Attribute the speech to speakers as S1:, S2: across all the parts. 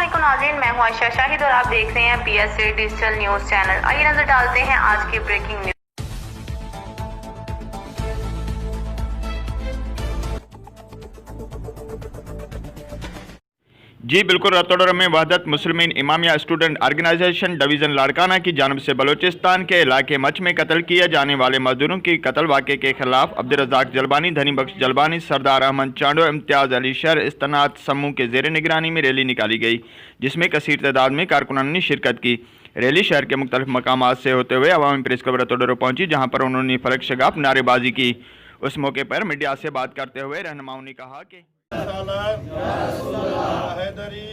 S1: अस्सलामुअलैकुम नाज़रीन, मैं हूं आयशा शाहिद और आप देख रहे हैं PSA डिजिटल न्यूज़ चैनल। आइए नजर डालते हैं आज की ब्रेकिंग न्यूज़।
S2: जी बिल्कुल, रतौड़ में Wahdat Muslimeen Imamia student organization division Larkana की जानिब से बलूचिस्तान के इलाके मच में कत्ल किए जाने वाले मजदूरों की कत्ल वाक़े के खिलाफ अब्दुल रज़ाक जलबानी, धनी बख्श जलबानी, सरदार अहमद चांडो, इम्तियाज़ अली शर इस्तेनात समूह के ज़ेर निगरानी में रैली निकाली गई, जिसमें कसीर तादाद में कारकुनान ने शिरकत की। रैली शहर के मुख्तलिफ मकामात से होते हुए अवामी प्रेस क्लब रतौड़ पहुंची, जहाँ पर उन्होंने फलक शगाफ नारेबाजी की। उस मौके पर मीडिया से बात करते हुए रहनुमाओं ने कहा कि
S3: हैदरी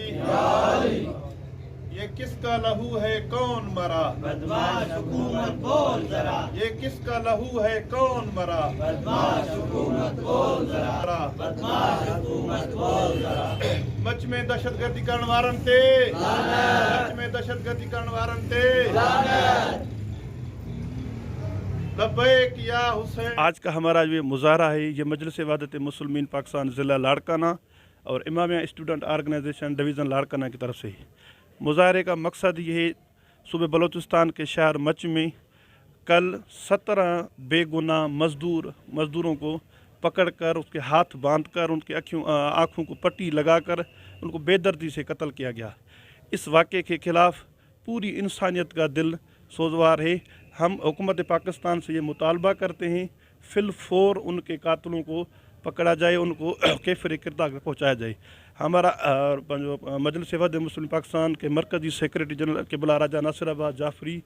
S3: ये किसका लहू है कौन मरा,
S4: बदमाश हुकूमत बोल जरा,
S3: ये किसका लहू है कौन मरा,
S4: बदमाश हुकूमत बोल जरा, बदमाश हुकूमत बोल जरा।
S3: मच में दहशतगर्दी करण वारन ते, मच में दहशतगर्दी करण वारन ते लब्बैक या हुसैन।
S5: आज का हमारा जो मुजाहरा है, ये मजलिस वहदत मुस्लिमीन पाकिस्तान ज़िला लाड़काना और Imamia student organization division Larkana की तरफ से मुजाहरे का मकसद ये है, सूबे बलूचिस्तान के शहर मच में कल 17 बेगुनाह मज़दूरों को पकड़कर उसके हाथ बांधकर उनके आँखों को पट्टी लगाकर उनको बेदर्दी से कत्ल किया गया। इस वाक़े के ख़िलाफ़ पूरी इंसानियत का दिल सोजवार है। हम हुकूमत पाकिस्तान से ये मुतालबा करते हैं फिल फौर उनके कातलों को पकड़ा जाए, उनको कैफर किरदार तक पहुँचाया जाए। हमारा मजलिस वहदत मुस्लिम पाकिस्तान के मरकज़ी सेक्रेटरी जनरल क़िबला राजा नासिराबाद जाफरी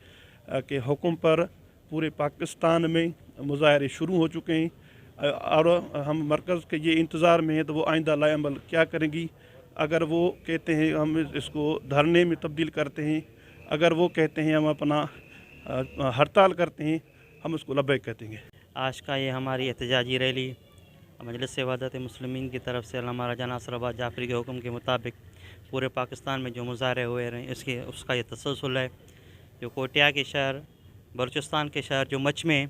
S5: के हुक्म पर पूरे पाकिस्तान में मुजाहरे शुरू हो चुके हैं और हम मरकज़ के ये इंतज़ार में हैं तो वो आइंदा लाएअमल क्या करेंगी। अगर वो कहते हैं हम इसको धरने में तब्दील करते हैं, अगर वो कहते हैं हम अपना हड़ताल करते हैं, हम उसको लब्बैक कहते हैं।
S6: आज का ये हमारी एहतजाजी रैली मजलिस वहदत मुस्लिमीन की तरफ से अल्लामा राजा नासिराबाद जाफरी के हुक्म के मुताबिक पूरे पाकिस्तान में जो मुजाहरे हुए रहे उसका ये तसलसल है। जो कोटिया के शहर, बलूचिस्तान के शहर जो मच में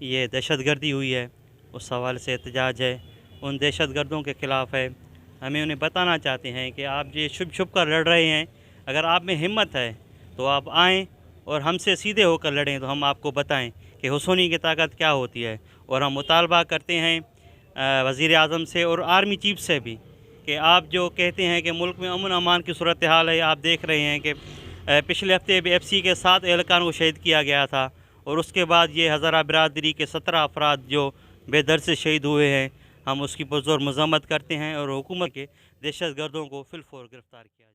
S6: ये दहशतगर्दी हुई है, उस हवाले से एहतजाज है, उन दहशतगर्दों के ख़िलाफ़ है। हमें उन्हें बताना चाहते हैं कि आप ये छुप कर लड़ रहे हैं, अगर आप में हिम्मत है तो आप आएँ और हमसे सीधे होकर लड़ें, तो हम आपको बताएं कि हुसैनी की ताकत क्या होती है। और हम मुतालबा करते हैं वज़ीर आज़म से और आर्मी चीफ से भी कि आप जो कहते हैं कि मुल्क में अमन अमान की सूरत हाल है, आप देख रहे हैं कि पिछले हफ्ते भी FC के 7 एहलकारों को शहीद किया गया था और उसके बाद ये हज़ारा बिरादरी के 17 अफराद जो बेदर्द से शहीद हुए हैं, हम उसकी पुरज़ोर मज़म्मत करते हैं और हुकूमत के दहशत गर्दों को फिल फौर गिरफ़्तार किया जाए।